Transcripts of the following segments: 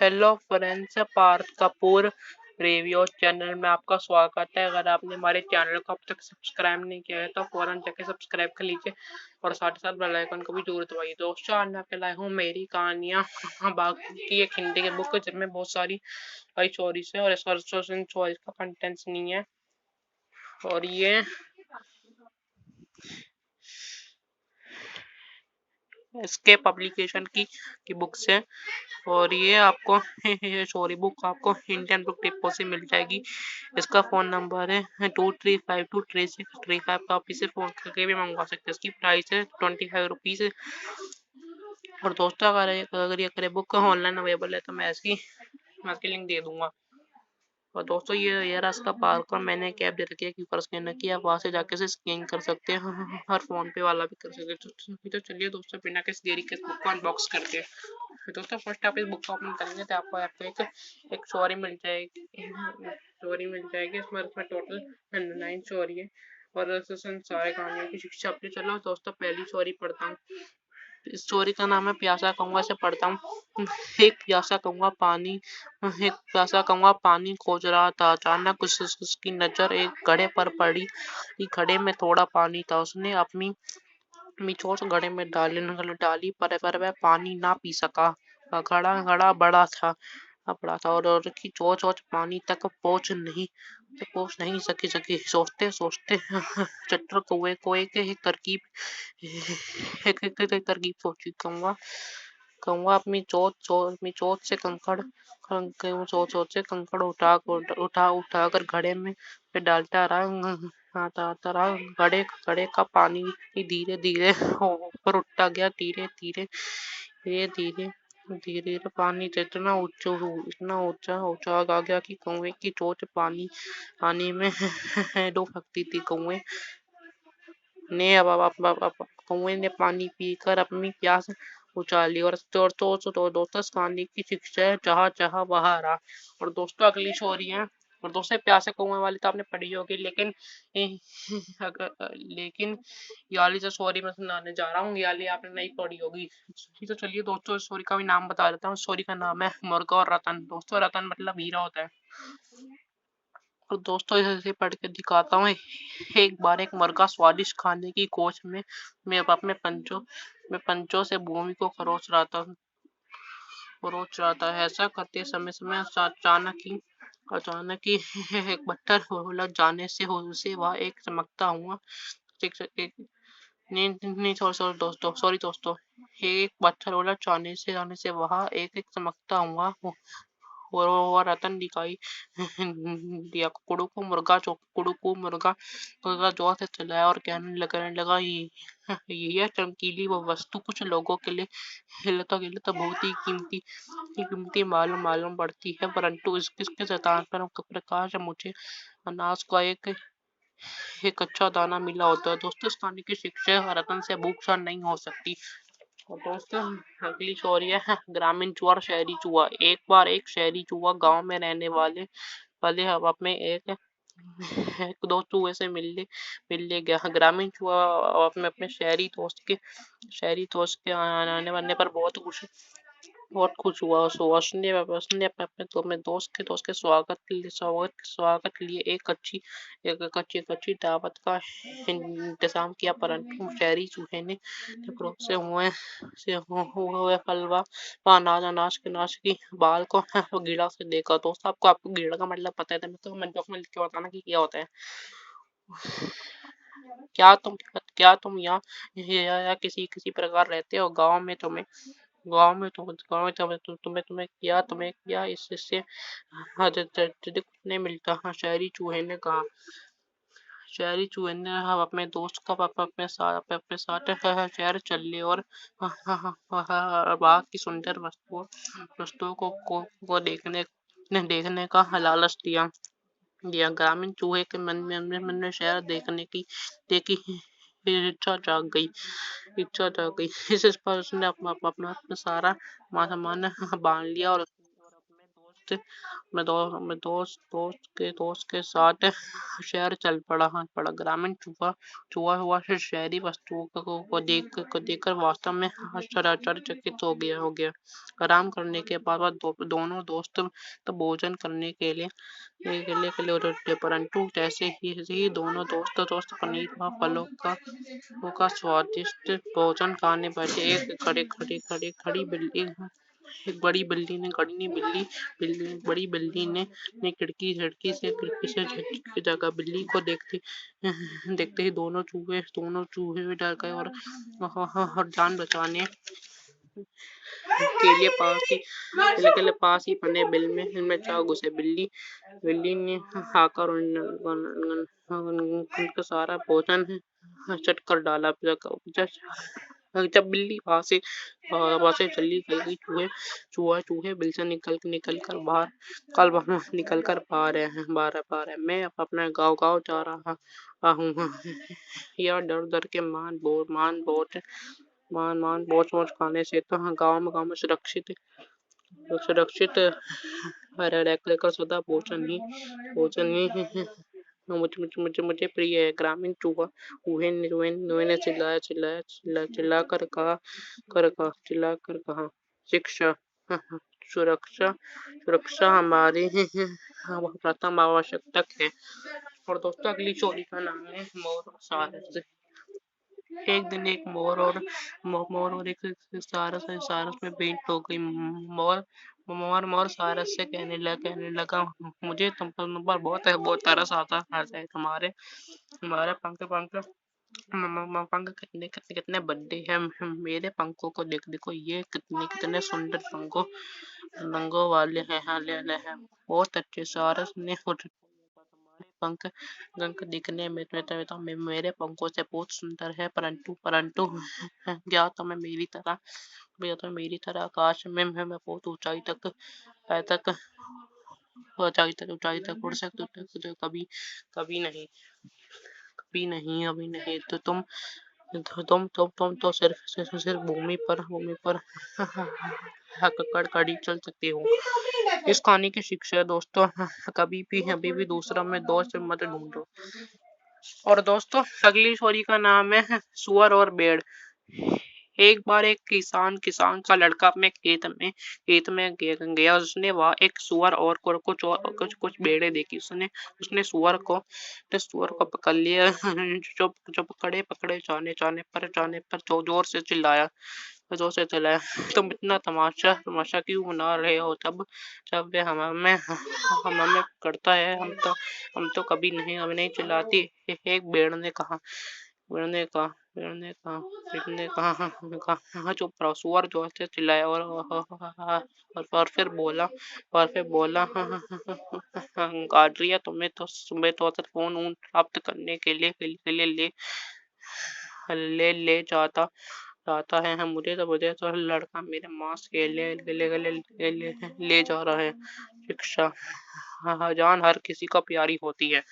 Hello friends, Parth Kapoor review channel में आपका स्वागत है। अगर आपने हमारे चैनल को अब तक सब्सक्राइब नहीं किया है तो फौरन जाके सब्सक्राइब कर लीजिए और साथ ही साथ बेल आइकन को भी जरूर दबाइए। दोस्तों, आज मैं आपके लाया हूँ मेरी कहानियाँ बाकी की एक हिंदी की बुक जिनमें बहुत सारी स्टोरीज है और स्टोरीज का कंटेंट्स नहीं है। और ये इसके पब्लिकेशन की बुक्स है और ये आपको ये स्टोरी बुक आपको इंडियन बुक डिपो से मिल जाएगी। इसका फ़ोन नंबर है 23523635। आप इसे फ़ोन करके भी मंगवा सकते हैं। इसकी प्राइस है 25 रुपीज़। और दोस्तों, अगर ये बुक ऑनलाइन अवेलेबल है तो मैं इसकी लिंक दे दूंगा। और दोस्तों, ये रास्ता पार्क और मैंने कैब दे रखी है, क्यूआर स्कैनर की, आप वहां से जाके से स्कैन कर सकते हैं। हर फोन पे वाला भी कर सकते हैं। तो चलिए दोस्तों, बिना किसी देरी के इस बुक को अनबॉक्स करते हैं। दोस्तों, फर्स्ट आप इस बुक को ओपन करेंगे तो आपको एक स्टोरी मिल जाएगी। इसमें टोटल 9 स्टोरी है और सारे कहानियों की शिक्षा अपनी। चलो दोस्तों, पहली स्टोरी पढ़ता हूँ। स्टोरी का नाम है प्यासा कौवा। से पढ़ता हूँ। एक प्यासा कौवा पानी खोज रहा था। अचानक उसकी नजर एक घड़े पर पड़ी। घड़े में थोड़ा पानी था। उसने अपनी चोंच घड़े में डाली पर वह पानी ना पी सका। घड़ा घड़ा बड़ा था और उसकी चोंच पानी तक पहुंच नहीं सकी। सोचते सोचते चट्टर कौवे को एक तरकीब सोची। कौवा अपनी चोंच से कंकड़ उठा कर घड़े में डालता रहा। आता रहा। घड़े का पानी धीरे धीरे ऊपर उठता गया। धीरे पानी इतना ऊंचा आ गया कि कौवे की चोंच पानी में डूब सकती थी। कौवे ने पानी पीकर अपनी प्यास बुझा ली। और दोस्तों, इस कहानी की शिक्षा है, जहाँ चाहा वहाँ रहा। और दोस्तों, अगली स्टोरी है। और दोस्तों, प्यासे कौवे वाली तो आपने पढ़ी होगी, लेकिन ये वाली जो स्टोरी मैं सुनाने जा रहा हूँ, ये वाली आपने नहीं पढ़ी होगी। तो चलिए दोस्तों, इस स्टोरी का भी नाम बता देता हूँ। स्टोरी का नाम है मुर्गा और रतन। दोस्तों, रतन मतलब हीरा होता है। तो दोस्तों, इसे पढ़ के दिखाता हूँ। एक बार एक मुर्गा स्वादिष्ट खाने की खोज में अपने पंचों से भूमि को खरोच रहा था। ऐसा करते समय अचानक ही एक पत्थर उलझ जाने से वह एक चमकता हुआ एक नहीं दोस्तों, एक पत्थर उलझ जाने से वह एक चमकता हुआ और वह रतन दिखाई दिया। कुकड़ू को मुर्गा जोर से चिल्लाया और कहने लगा, यह चमकीली वो वस्तु कुछ लोगों के लिए तो बहुत ही कीमती मालूम पड़ती है, परंतु इसके शैतान पर प्रकाश मुझे अनाज का एक अच्छा दाना मिला होता है। दोस्तों, इस कहानी की शिक्षा है, रतन से भूख शांत नहीं हो सकती। और दोस्तों, अगली स्टोरी है ग्रामीण चूहा और शहरी चूहा। एक बार एक शहरी चूहा गांव में रहने वाले हवा में एक दो चूहे से मिलने गया। ग्रामीण चूहा अपने शहरी दोस्त के आने पर बहुत खुश हुआ। उसने अपने दोस्त के स्वागत के लिए एक कच्ची दावत का इंतजाम किया, परंतु शहरी चूहे ने क्रोध से हुए फलवा अनाज की बाल को गीड़ा से देखा। दोस्तों, आपको गीड़ा का मतलब पता है तो मैं तो मंजोक में लिख के बताना कि क्या होता है। क्या तुम यहाँ या किसी प्रकार रहते हो? तुम्हें क्या इससे अत्यधिक नहीं मिलता? हाँ, शहरी चूहे ने कहा। हम अपने दोस्त का अपने साथ शहर चल लिए और वहाँ की सुंदर वस्तुओं को देखने का लालच दिया। ग्रामीण चूहे के मन में शहर देखी इच्छा जाग गई। इस पर उसने अपना सारा सामान बांध लिया और अपने दोस्त के साथ शहर चल पड़ा। ग्रामीण चूहा चूहा हुआ से शहरी वस्तुओं को देखकर वास्तव में आश्चर्यचकित हो गया। आराम करने के बाद दोनों दोस्त तो भोजन करने के लिए उठे, परंतु जैसे ही दोनों दोस्त पनीर व फलों का स्वादिष्ट भोजन खाने बैठे, एक बड़ी बिल्ली ने खिड़की से झांकी। जगह बिल्ली को देखते ही दोनों चूहे डर गए और जान बचाने के लिए पास ही बने बिल में जा घुसे। बिल्ली ने आकर उनका सारा भोजन चट कर डाला। जब बिल्ली वहां से चली गई, चूहे बिल से निकल कर बाहर है। मैं अब अपने गाँव जा रहा हूँ। यह डर के मान बहुत खाने से तो गाँव में सुरक्षित रहकर सदा भोजन ही मुझे प्रिय है। ग्रामीण चूहे ने चिल्ला कर कहा, शिक्षा सुरक्षा हमारी प्रथम आवश्यकता है। और दोस्तों अगली स्टोरी का नाम है मोर और सारस। एक दिन एक मोर और एक सारस में भेंट हो गई। मोर सारस से कहने लगा, मुझे तुम पर बहुत तरस आता है। तुम्हारे पंख कितने बड़े हैं। मेरे पंखों को देखो, ये कितने सुंदर रंगों वाले हैं। बहुत अच्छे। सारस ने तुम्हारे पंख दिखने में तो मेरे पंखों से बहुत सुंदर है, परंतु क्या तुम्हें मेरी तरह आकाश में मैं बहुत तक ऊंचाई तक उड़ सकते हो? तो कभी नहीं। तो तुम तो सिर्फ भूमि पर कड़ी चल सकते हो। इस कहानी की शिक्षा है दोस्तों, कभी भी दूसरा में दोस्त मत ढूंढो। और दोस्तों अगली स्टोरी का नाम है सुअर और भेड़। एक बार एक किसान का लड़का अपने खेत में गया। उसने वहां एक सुअर और कुछ भेड़ें देखी। उसने सुअर को पकड़ लिया। जो पकड़े जाने पर जोर से चिल्लाया। तुम इतना तमाशा क्यों बना रहे हो? जब वे हमें करता है, हम तो कभी नहीं चिल्लाती। एक भेड़ ने कहा, चुप रहो। सुअर जोर से चिल्लाया और फिर बोला, गाड़िया तुम्हें तो फोन प्राप्त करने के लिए ले जाता है। मुझे तो लड़का मेरे मांस के ले जा रहा है। शिक्षा जान हर किसी को प्यारी होती है।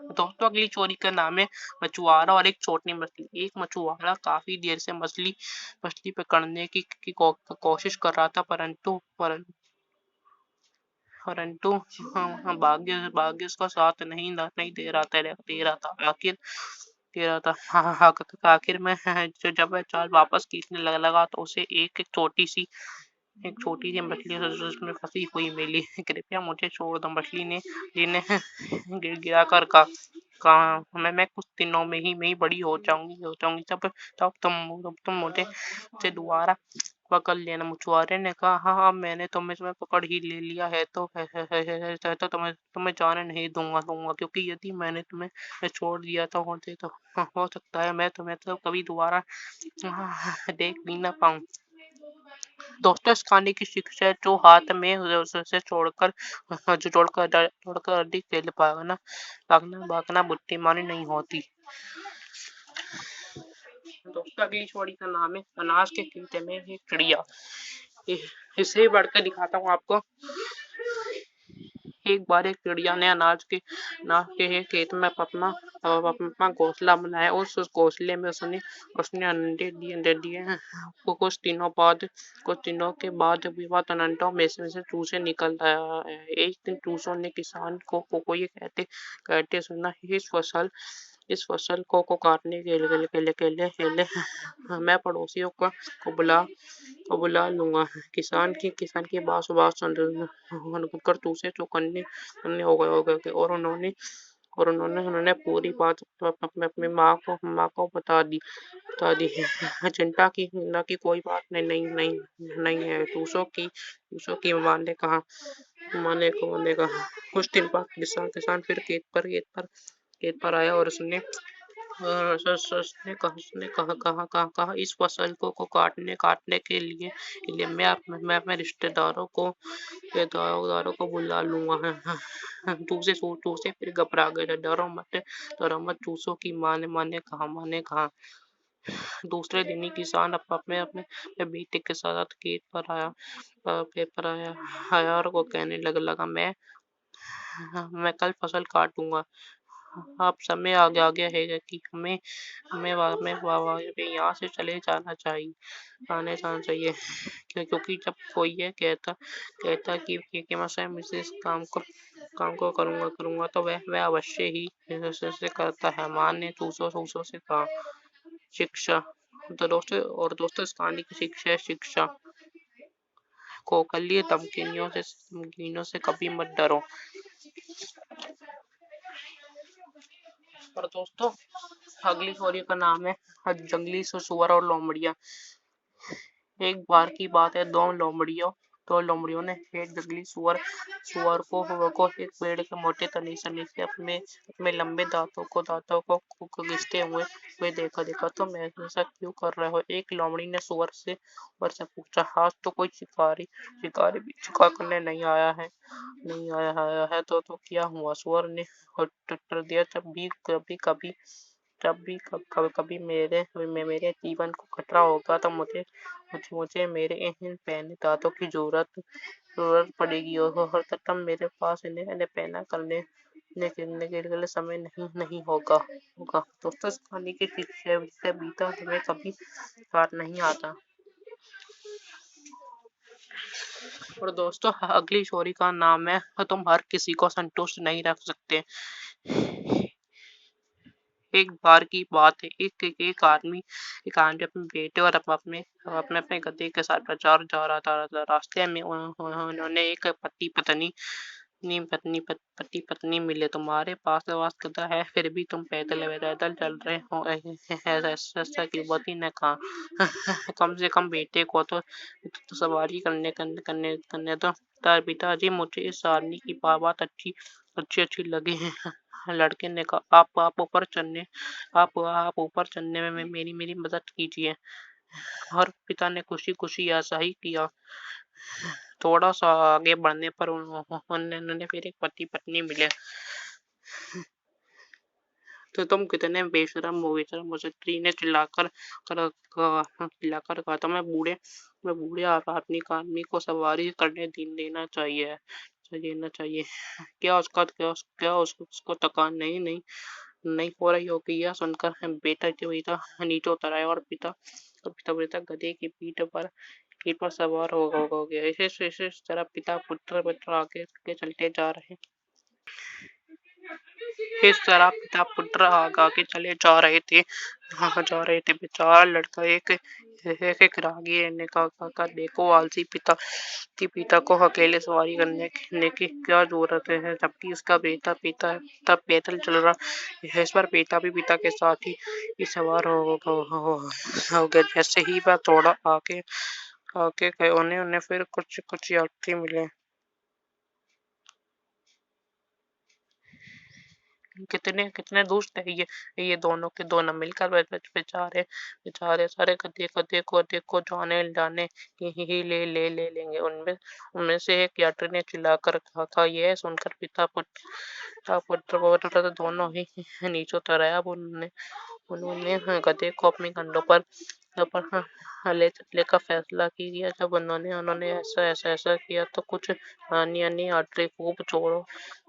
दोस्तों अगली चोरी का नाम है मछुआरा और एक छोटी मछली। एक मछुआरा काफी देर से मछली पकड़ने की कोशिश कर रहा था, परंतु भाग्य उसका साथ नहीं दे रहा था। आखिर में जब वह जाल वापस खींचने लगा तो उसे एक छोटी सी मछली उसमें फंसी हुई मिली। कृपया मुझे छोड़ दो, मछली ने गिरा कर कहा, मैं कुछ दिनों में ही बड़ी हो जाऊंगी। तब तुम मुझे दोबारा पकड़ लेना। मछुआरे ने कहा, हाँ मैंने तुम्हें पकड़ ही ले लिया है, तो तुम्हें जाने नहीं दूंगा, क्योंकि यदि मैंने तुम्हें छोड़ दिया तो हो सकता है मैं तुम्हें तो कभी दोबारा देख भी ना पाऊं। दोस्तों इस कहानी की शिक्षा है, जो हाथ में उसे छोड़कर अधिक तेज भागना बुद्धिमानी नहीं होती। दोस्तों अगली स्टोरी का नाम है अनाज के कीड़े में एक चिड़िया। इसे बढ़कर दिखाता हूँ आपको। एक बार एक चिड़िया ने अनाज के खेत में अपना घोंसला बनाया। उस घोंसले में उसने उसने अंडे दिए हैं। कुछ दिनों के बाद विवाद अंडों में से चूजे निकल आया है। एक दिन चूजों ने किसान को ये कहते कहते सुना, इस फसल को काटने के लिए मैं पड़ोसियों को बुला लूंगा। किसान की बात सुनकर चूजे चौकन्ने अन्य हो गए और उन्होंने पूरी बात अपनी माँ को बता दी है। चिंता की कोई बात नहीं है। चूसों की माँ ने कहा। कुछ दिन बाद किसान फिर खेत पर आया और उसने कहा, इस फसल को काटने के लिए मैं अपने रिश्तेदारों को बुला लूंगा। तू से फिर घबरा गए। डरो मत, चूसों की माँ ने कहा। दूसरे दिन ही किसान अपने बेटे के साथ खेत पर आया और वो कहने लगा, मैं कल फसल काटूंगा। अब समय आ गया है कि हमें यहाँ से चले जाना चाहिए। क्योंकि जब कोई ये कहता कि मैं स्वयं इस काम को करूंगा तो वह अवश्य ही से करता है। माँ ने चूसों से कहा। शिक्षा। दोस्तों, इस कहानी की शिक्षा है, शिक्षा। खोखली धमकियों से कभी मत डरो। और दोस्तों, अगली स्टोरी का नाम है जंगली सुअर और लोमड़ियाँ। एक बार की बात है, दो लोमड़ियों ने एक जंगली सुअर को एक पेड़ के मोटे तने से अपने लंबे दांतों को घिसते हुए देखा। तुम ऐसा क्यों कर रहे हो? एक लोमड़ी ने सुअर से पूछा। आज तो कोई शिकारी भी शिकार करने नहीं आया है तो क्या हुआ? सुअर ने उत्तर दिया, जब भी मेरे जीवन को खतरा होगा तो मुझे मेरे इन पहने दांतों की जरूरत पड़ेगी और तब मेरे पास इन्हें पहना करने के लिए समय नहीं होगा। दोस्तों, इस कहानी की शिक्षा से बीता समय कभी पार नहीं आता। और दोस्तों, अगली स्टोरी का नाम है, तुम हर किसी को संतुष्ट नहीं रख सकते। एक बार की बात है, एक आदमी अपने बेटे और अपने गधे के साथ बाजार जा रहा था। रास्ते में उन्होंने एक पति पत्नी मिले। तुम्हारे पास गधा है, फिर भी तुम पैदल चल रहे हो, ऐसा युवती ने कहा। कम से कम बेटे को तो सवारी करने दो। पिताजी, मुझे इस आदमी की बात अच्छी लगी है। लड़के ने कहा, आप ऊपर चढ़ने में मेरी मदद कीजिए। और पिता ने खुशी खुशी ऐसा ही किया। थोड़ा सा आगे बढ़ने पर उन्होंने फिर एक पति पत्नी मिले। तो तुम कितने बेशरम हो। स्त्री ने चिल्लाकर कहा। तो मैं बूढ़े आदमी को सवारी करने देना चाहिए। क्या उसको थकान नहीं हो रही होगी? यह सुनकर बेटा नीचे उतर आया और पिता गधे की पीठ पर सवार हो गया। इस तरह पिता पुत्र आगे चलते जा रहे। इस तरह पिता पुत्र आगे चले जा रहे थे। बेचारा लड़का एक राहगीर ने कहा, देखो आलसी पिता को अकेले सवारी करने की क्या जरूरत है, जबकि उसका बेटा पैदल चल रहा है। इस बार बेटा भी पिता के साथ ही सवार हो गया। जैसे ही वह थोड़ा आगे गए, उन्हें फिर कुछ यात्री मिले। कितने दोस्त है ये दोनों के दोनों मिलकर बेचारे सारे गधे को जाने ही ले लेंगे। उनमें से एक यात्री ने चिल्लाकर कहा। यह सुनकर पिता पुत्र दोनों ही नीचे उतर आए। अब उन्होंने गधे को अपने कंधों पर पर ले चलने का फैसला किया। जब उन्होंने ऐसा ऐसा ऐसा किया तो कुछ नानी नानी आटरी खूब चोरों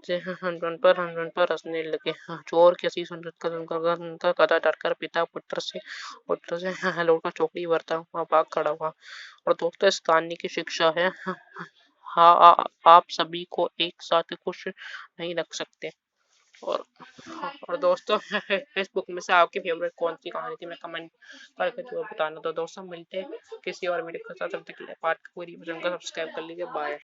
से उन पर हंसने लगे। चोर कैसी सुनकर उनका गधा डरकर पिता पुत्र से लौटकर चौकड़ी बरता हुआ भाग खड़ा हुआ। और दोस्तों इस कहानी की शिक्षा है, हाँ आप सभी को एक साथ खुश नहीं रख सकते। और और दोस्तों इस बुक में से आपकी फेवरेट कौन सी कहानी थी, मैं कमेंट करके जरूर बताना। तो दोस्तों मिलते हैं किसी और वीडियो के साथ, तब तक के लिए पार्ट पूरी सब्सक्राइब कर लीजिए। बाय।